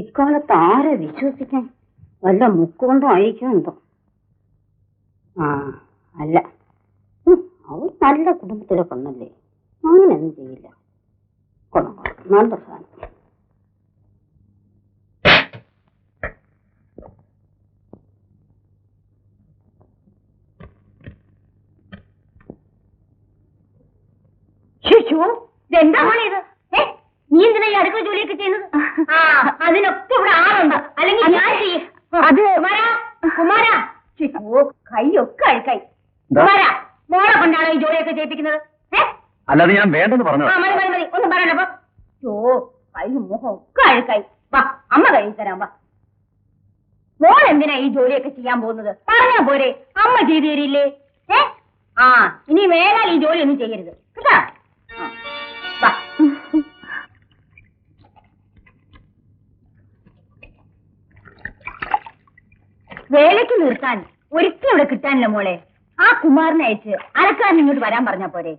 ഇക്കാലത്ത് ആരെ വിശ്വസിക്കാൻ? വല്ല മുക്കുകൊണ്ടും അയക്കും എന്തോ. അല്ല, അവൾ നല്ല കുടുംബത്തിലെ കൊന്നല്ലേ, അങ്ങനെയൊന്നും ചെയ്യില്ല. കൊള്ളാം, നല്ല സാധനം. എന്താ മോളെ ഇത്? നീ എന്തിനാ ഈ അടുക്കള ജോലിയൊക്കെ ചെയ്യുന്നത്? അതിനൊക്കെ ഇവിടെ ആളുണ്ട്, അല്ലെങ്കിൽ ഞാൻ ചെയ്യും. അത് കുമാരാ, കൈയൊക്കെ അഴുക്കായി. കുമാരാ, മോളെ കൊണ്ടാണോ ഈ ജോലിയൊക്കെ ചെയ്യിപ്പിക്കുന്നത്? അല്ലാതെ ഞാൻ വേണ്ടെന്ന് പറഞ്ഞു. മതി മതി മതി, ഒന്നും പറയണപ്പോ. കൈ മുഖം ഒക്കെ അഴുക്കായി. വാ, അമ്മ കഴുകി തരാം. വാ, മോൾ എന്തിനാ ഈ ജോലിയൊക്കെ ചെയ്യാൻ പോകുന്നത്? പറഞ്ഞാ പോരെ, അമ്മ ചെയ്തു തരില്ലേ? ഇനി വേഗം ഈ ജോലി ഒന്നും ചെയ്യരുത് കേട്ടാ. വേലയ്ക്ക് നിർത്താൻ ഒരിക്കലും ഇവിടെ കിട്ടാനില്ല മോളെ. ആ കുമാറിനെ അയച്ച് അലക്കാരൻ ഇങ്ങോട്ട് വരാൻ പറഞ്ഞാ പോരെ.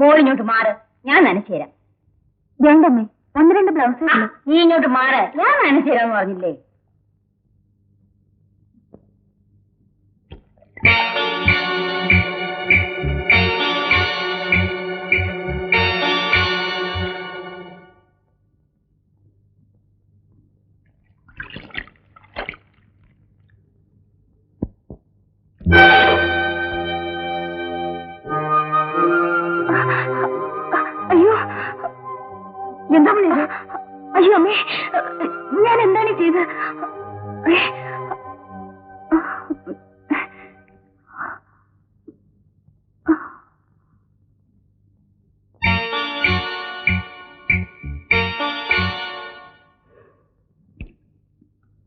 മോളിങ്ങോട്ട് മാറ്, ഞാൻ നനച്ചുതരാം. വേണ്ടമ്മേ, 12 ബ്ലൗസ്. നീ ഇങ്ങോട്ട് മാറ്, ഞാൻ നനച്ചുതരാന്ന് പറഞ്ഞില്ലേ. അയ്യോ, എന്താ വിളിയത്? അയ്യോ അമ്മേ, ഞാൻ എന്താണ് ചെയ്ത്?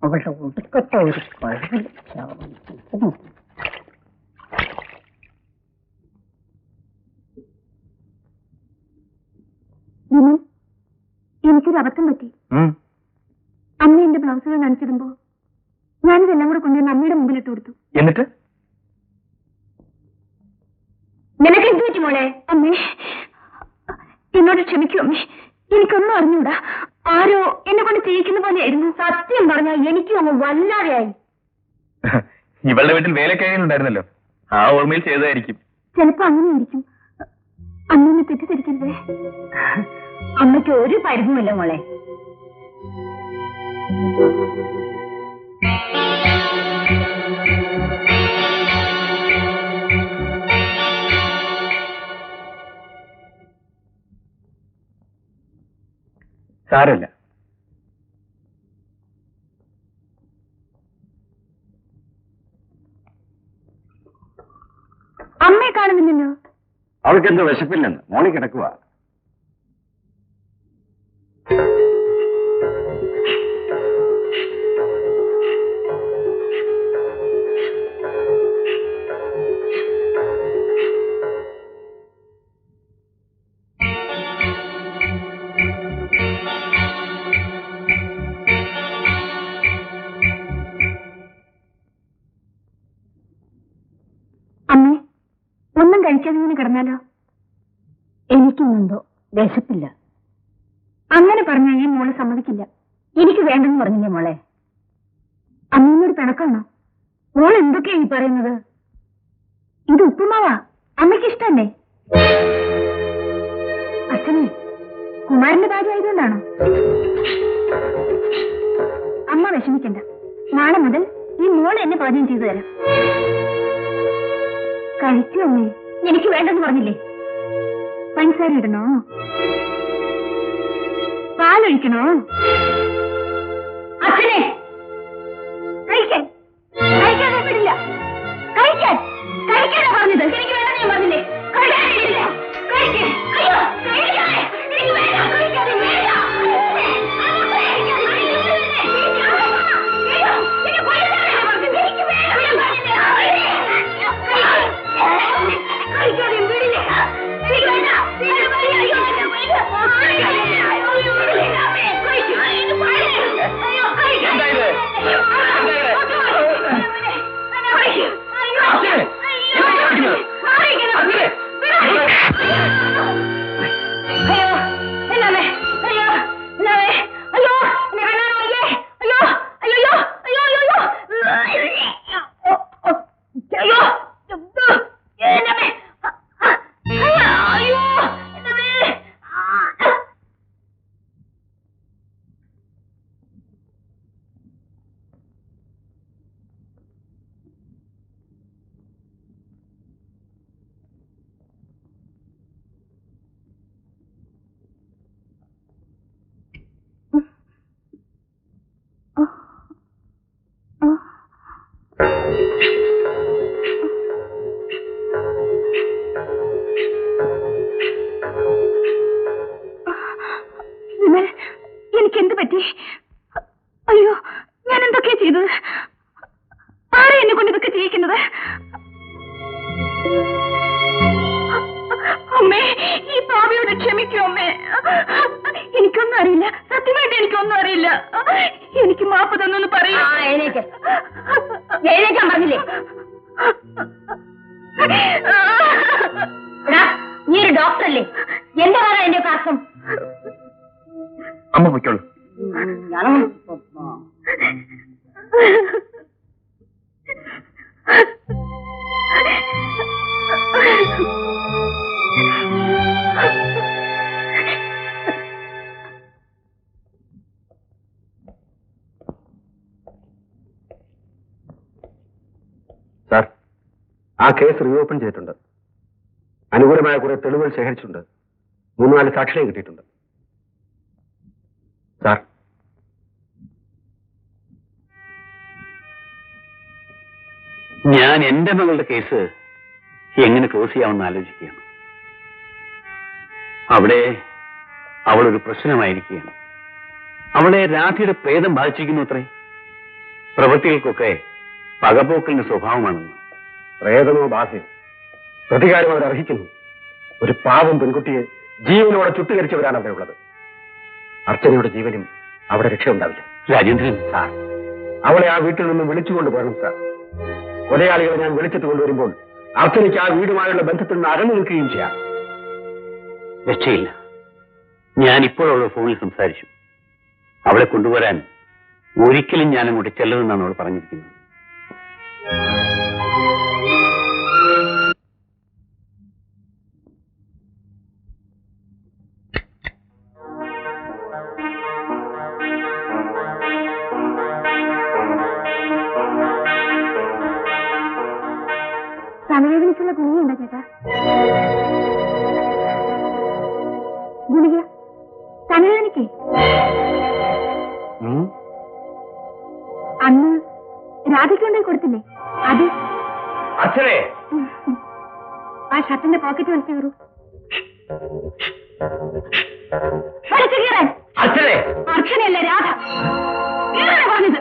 അവളുടെ ഒടുക്കത്തെ ഒരു കഴിവ്. എനിക്കൊരു അബദ്ധം പറ്റി. അമ്മ എന്റെ ബ്ലൗസുകൾ നനച്ചിടുമ്പോ ഞാനിതെല്ലാം കൂടെ കൊണ്ടുവന്ന് അമ്മയുടെ മുമ്പിൽ ഇട്ട് കൊടുത്തു. എന്നിട്ട് നിനക്ക് എന്ത് പറ്റി മോളെ? അമ്മേ, എന്നോട് ക്ഷമിക്കൂ അമ്മേ, എനിക്കൊന്നും അറിഞ്ഞൂടാ. ആരോ എന്നെ കൊണ്ട് ചെയ്യിക്കുന്ന പോലെയായിരുന്നു. സത്യം പറഞ്ഞാൽ എനിക്കും അങ്ങ് വല്ലാതെയായി. ഇവളുടെ വീട്ടിൽ വേലക്കായുണ്ടായിരുന്നല്ലോ, ആ ഓർമ്മയിൽ ചെയ്തതായിരിക്കും. ചിലപ്പോ അങ്ങനെയായിരിക്കും. അമ്മയെ തെറ്റിദ്ധരിക്കരുതേ. അമ്മയ്ക്ക് ഒരു പരിഭവമില്ല മോളെ. സാരമില്ല. അമ്മയെ കാണുന്നില്ലല്ലോ. അവൾക്ക് എന്തോ വിശപ്പില്ലെന്ന് മോളി കിടക്കുക. അമ്മേ, ഒന്നും കഴിക്കാതെ ഇങ്ങനെ കിടന്നാലോ? എനിക്കിന്നെന്തോ വിശപ്പില്ല. അങ്ങനെ പറഞ്ഞാൽ ഈ മോളെ സമ്മതിക്കില്ല. എനിക്ക് വേണ്ടെന്ന് പറഞ്ഞില്ലേ മോളെ? അമ്മയോട് പിണക്കാണോ? മോൾ എന്തൊക്കെയാ ഈ പറയുന്നത്? ഇത് ഉപ്പുമാവാ, അമ്മയ്ക്ക് ഇഷ്ടമല്ലേ? അച്ഛനെ കുമാരന്റെ ഭാര്യ ആയതുകൊണ്ടാണോ? അമ്മ വിഷമിക്കണ്ട, നാളെ മുതൽ ഈ മോൾ എന്നെ പാചകം ചെയ്തു തരാം. കഴിക്കൂ അമ്മേ. എനിക്ക് വേണ്ടെന്ന് പറഞ്ഞില്ലേ? പഞ്ചസാര ഇടണോ? പാലൊഴിക്കണോ? അച്ഛനെ കഴിക്കാൻ കഴിക്കാതെ വിടില്ല. കഴിക്കാൻ കഴിക്കാനാ പറഞ്ഞത്. എനിക്ക് വേണമെന്ന് ഞാൻ പറഞ്ഞില്ലേ? കഴിക്കാനില്ല. കഴിക്കാൻ. അയ്യോ, കഴിക്കാൻ. എനിക്ക് വേണ്ട. കഴിക്കാതെ വേണ്ട. എന്തായാലും തോന്നി? അയ്യോ, ഞാൻ എന്തൊക്കെയാ ചെയ്തത്? ആരെ എന്നെ കൊണ്ട് ഇതൊക്കെ ചെയ്യിക്കുന്നത്? അമ്മേ, ഈ പാവിയോട് ക്ഷമിക്കൂ അമ്മേ. എനിക്കൊന്നും അറിയില്ല, സത്യമായിട്ട് എനിക്കൊന്നും അറിയില്ല. എനിക്ക് മാപ്പ് തന്നൊന്ന് പറയൂ. എഴുന്നേക്കാൻ പറഞ്ഞില്ലേ? നീ ഒരു ഡോക്ടറല്ലേ? എന്താ പറയാ എന്റെ കാസം? അമ്മ പൊയ്ക്കോളൂ. സാർ, ആ കേസ് റീഓപ്പൺ ചെയ്തിട്ടുണ്ട്. അനുകൂലമായ കുറെ തെളിവുകൾ ശേഖരിച്ചിട്ടുണ്ട്. 3-4 സാക്ഷികളെ കിട്ടിയിട്ടുണ്ട്. സാർ, ഞാൻ എന്റെ മകളുടെ കേസ് എങ്ങനെ ക്ലോസ് ചെയ്യാമെന്ന് ആലോചിക്കുകയാണ്. അവിടെ അവളൊരു പ്രശ്നമായിരിക്കുകയാണ്. അവളെ രാധയുടെ പ്രേതം ബാധിച്ചിരിക്കുന്നു അത്രേ. പ്രവൃത്തികൾക്കൊക്കെ പകപോക്കലിന്റെ സ്വഭാവമാണെന്ന്. പ്രേതമോ ബാധയോ പ്രതികാരം അവർ അർഹിക്കുന്നു. ഒരു പാവം പെൺകുട്ടിയെ ജീവനോടെ ചുട്ടുകരിച്ചവരാണ് അവിടെ ഉള്ളത്. അർച്ചനയുടെ ജീവനും അവിടെ രക്ഷയുണ്ടാവില്ല. രാജേന്ദ്രൻ സാർ, അവളെ ആ വീട്ടിൽ നിന്നും വിളിച്ചുകൊണ്ട് പോകണം സാർ. കൊലയാളികളെ ഞാൻ വിളിച്ചിട്ട് കൊണ്ടുവരുമ്പോൾ അർച്ചനയ്ക്ക് ആ വീടുമായുള്ള ബന്ധത്തിൽ നിന്ന് അകന്നു നിൽക്കുകയും ചെയ്യാം. രക്ഷയില്ല. ഞാൻ ഇപ്പോഴുള്ള ഫോണിൽ സംസാരിച്ചു. അവളെ കൊണ്ടുവരാൻ ഒരിക്കലും ഞാൻ അങ്ങോട്ട് ചെല്ലരുതെന്നാണ് അവൾ പറഞ്ഞിരിക്കുന്നത്. തലവേദനയ്ക്കുള്ള ഗുളികയുണ്ടോ ചേട്ടാ? ഗുളിക തലവേദനയ്ക്ക് അന്ന് രാധയ്ക്കുണ്ടായി കൊടുത്തില്ലേ? അത് അച്ഛനെ ആ ഷർട്ടിന്റെ പോക്കറ്റ് വലിച്ചു കയറൂ. അച്ഛനെ അർച്ചനയല്ല, രാധ. ഇങ്ങനെ പറഞ്ഞത്.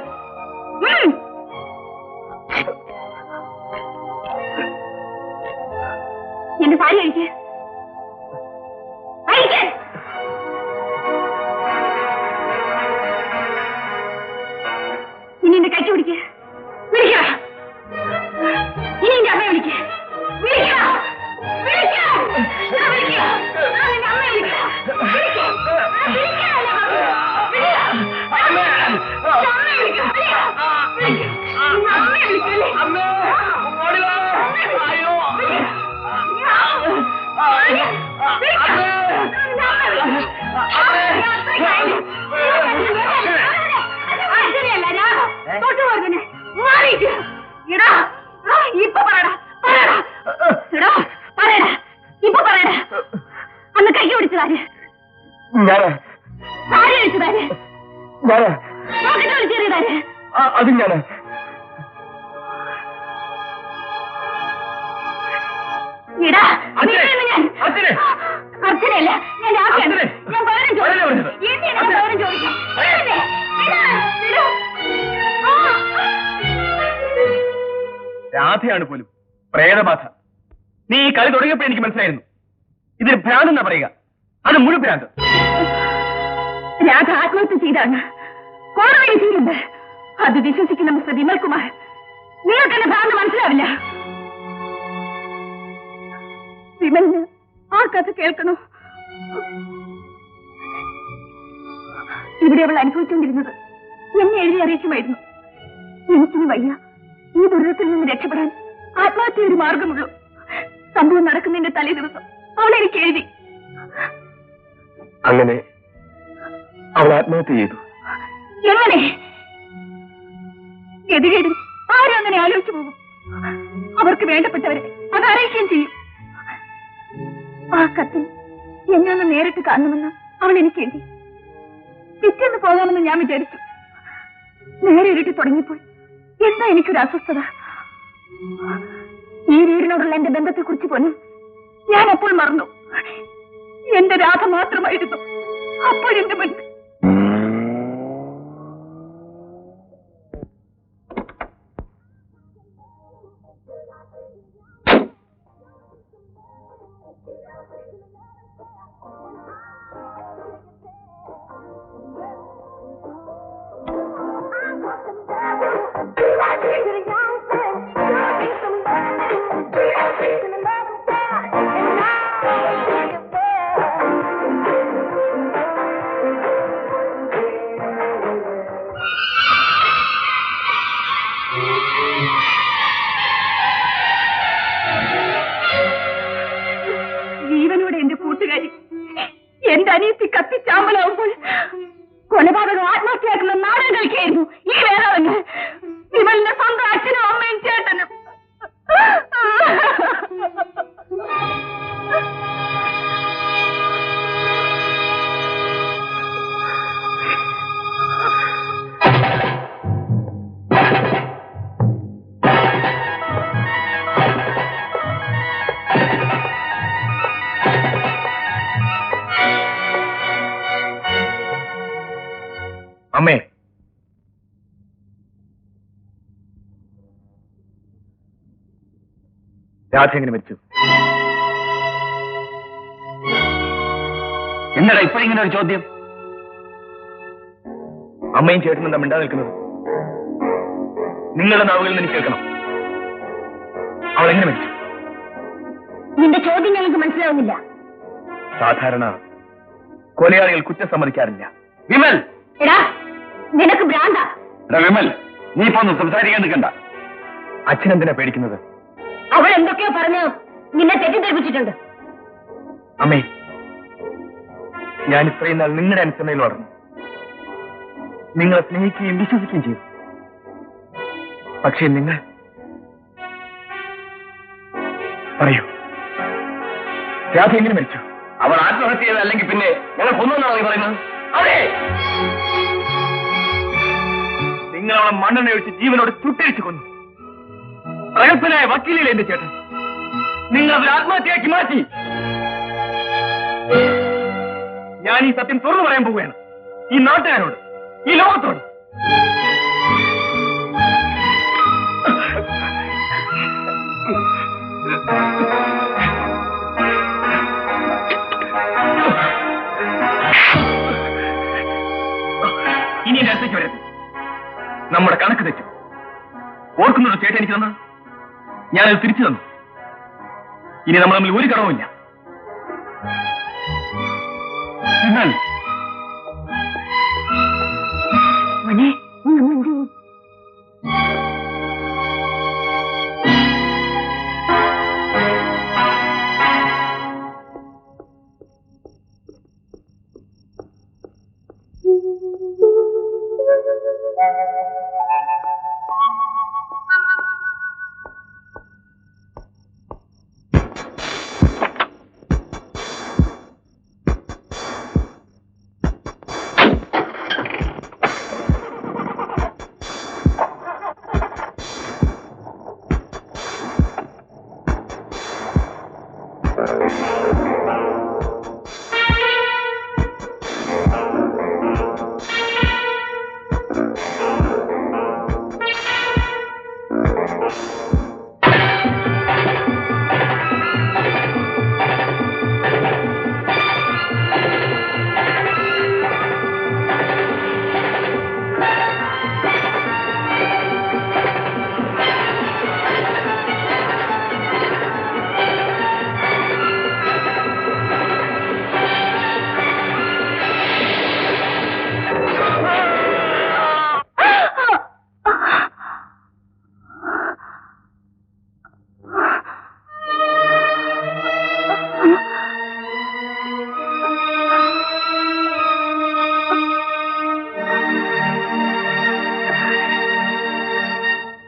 എന്റെ സാരി അഴിക്ക്. ഇനി എന്റെ കൈക്ക് പിടിക്ക. വിളിക്ക. ഇനി എന്റെ അമ്മയെ വിളിക്ക. വിളിക്ക. വിളിക്ക. വിളിക്ക. എന്റെ അമ്മയെ വിളിക്ക. വിളിക്ക. ഇപ്പൊ പറയടാ, പറയടാ, പറയടാ, ഇപ്പൊ പറയടാ. അന്ന് കൈ പിടിച്ചതാര്? സാരി അഴിച്ചതാര്? പോക്കറ്റ് വിളിച്ചേറിയതാര്? അതും ഞാൻ. ഇടാ, ഞാൻ അർച്ചനയല്ല, ഞാൻ രാധയാണ്. ഞാൻ പകരം ചോദിക്കും. എന്തിനാ ഞാൻ പകരം ചോദിക്കാം? രാധയാണ് പോലും പ്രേതബാധ. നീ ഈ കളി തുടങ്ങിയപ്പോൾ എനിക്ക് മനസ്സിലായിരുന്നു ഇതിന് ഭ്രാന്തെന്നാ പറയുക. അത് മുഴു ഭ്രാന്ത്. രാധ ആത്മഹത്യ ചെയ്താണ്. കോടതി വിധിയിലുണ്ട്. അത് വിശ്വസിക്കുന്ന മിസ്റ്റർ വിമൽകുമാർ, നിങ്ങൾക്ക് എന്നെ ഭ്രാന്ത് മനസ്സിലാവില്ല. വിമലിന് ആ കഥ കേൾക്കണോ? ഇവിടെ അവൾ അനുഭവിച്ചുകൊണ്ടിരുന്നത് എന്നെ എഴുതി അറിയിക്കുമായിരുന്നു. എനിക്കിനി വയ്യ. ഈ ദുരിതത്തിൽ നിന്ന് രക്ഷപ്പെടാൻ ആത്മഹത്യ ഒരു മാർഗമുള്ളൂ. സംഭവം നടക്കുന്നതിന്റെ തലേ ദിവസം അവൾ എനിക്ക് എഴുതി. അങ്ങനെ അവൾ ആത്മഹത്യ ചെയ്തു. എങ്ങനെ? ഗതികേടിൽ ആരും അങ്ങനെ ആലോചിച്ചു പോകും. അവർക്ക് വേണ്ടപ്പെട്ടവരെ അത് അറിയിക്കുകയും ചെയ്യും. ആ കത്തിൽ എന്നെ ഒന്ന് നേരിട്ട് കാണണമെന്ന് അവൾ എനിക്ക് എഴുതി. പിറ്റേന്ന് പോകാമെന്ന് ഞാൻ വിചാരിച്ചു. നേരെ ഇരുട്ടി തുടങ്ങിയപ്പോൾ എന്താ എനിക്കൊരു അസ്വസ്ഥത. ഈ വീടിനോടുള്ള എന്റെ ബന്ധത്തെക്കുറിച്ച് പോലും ഞാൻ അപ്പോൾ മറന്നു. എന്റെ രാധ മാത്രമായിരുന്നു അപ്പോഴെന്റെ മുൻപ്. ജീവനോടെ എന്റെ കൂട്ടുകാരി എന്റെ അനിയത്തി കത്തിച്ചാമ്പലാവുമ്പോൾ കൊലപാതകം ആത്മഹത്യയാക്കുന്ന നാടകം കളിക്കായിരുന്നു ഈ വേദവന്. വിമലിന്റെ സ്വന്തം അച്ഛനും അമ്മയും ചേട്ടനും. അമ്മേ, രാധ എങ്ങനെ മരിച്ചു? എന്നടാ ഇപ്പോഴിങ്ങനെ ഒരു ചോദ്യം? അമ്മയും ചേട്ടനും എന്താ മിണ്ടാ നിൽക്കുന്നത്? നിങ്ങളുടെ നാവുകളിൽ നിന്ന് എനിക്ക് കേൾക്കണം. അവൾ എങ്ങനെ മരിച്ചു? നിന്റെ ചോദ്യം ഞങ്ങൾക്ക് മനസ്സിലാവുന്നില്ല. സാധാരണ കൊലയാളികൾ കുറ്റം സമ്മതിക്കാറില്ല. വിമൽ, എടാ നിനക്ക് ഭ്രാന്ത. വിമൽ, നീ ഇപ്പൊ ഒന്നും സംസാരിക്കാൻ നിൽക്കണ്ട. അച്ഛനെന്തിനാ പേടിക്കുന്നത്? അവൾ എന്തൊക്കെയോ പറഞ്ഞു നിന്നെ തെറ്റിദ്ധരിപ്പിച്ചിട്ടുണ്ട്. അമ്മേ, ഞാൻ ഇത്രയും നാൾ നിങ്ങളുടെ അനുസരണയിൽ വളർന്നു. നിങ്ങളെ സ്നേഹിക്കുകയും വിശ്വസിക്കുകയും ചെയ്തു. പക്ഷേ നിങ്ങൾ പറയൂ, രാധ എങ്ങനെ മരിച്ചു? അവൾ ആത്മഹത്യ ചെയ്തല്ലെങ്കിൽ പിന്നെ ഞങ്ങൾ കൊന്നുവെന്നാണോ നീ പറയുന്നത്? അതെ, നിങ്ങൾ അവളെ മണ്ണെണ്ണ ഒഴിച്ച് ജീവനോട് ചുട്ടരിച്ചു കൊന്നു. പ്രഗത്ഭനായ വക്കീലിലെ എന്റെ ചേട്ടൻ നിങ്ങൾ അവർ ആത്മഹത്യയാക്കി മാറ്റി. ഞാൻ ഈ സത്യം തുറന്നു പറയാൻ പോവുകയാണ്, ഈ നാട്ടുകാരോട്, ഈ ലോകത്തോട്. ഇനി എന്റെ അടുത്തേക്ക് വരരുത്. നമ്മുടെ കണക്ക് തെറ്റും. ഓർക്കുന്നുണ്ടോ ചേട്ടൻ എനിക്ക് തന്നത്? ഞാനത് തിരിച്ചു തന്നു. ഇനി നമ്മൾ തമ്മിൽ ഒരു കടവുമില്ല. മോനെ, നമ്മൾ എന്ത് ചെയ്യും?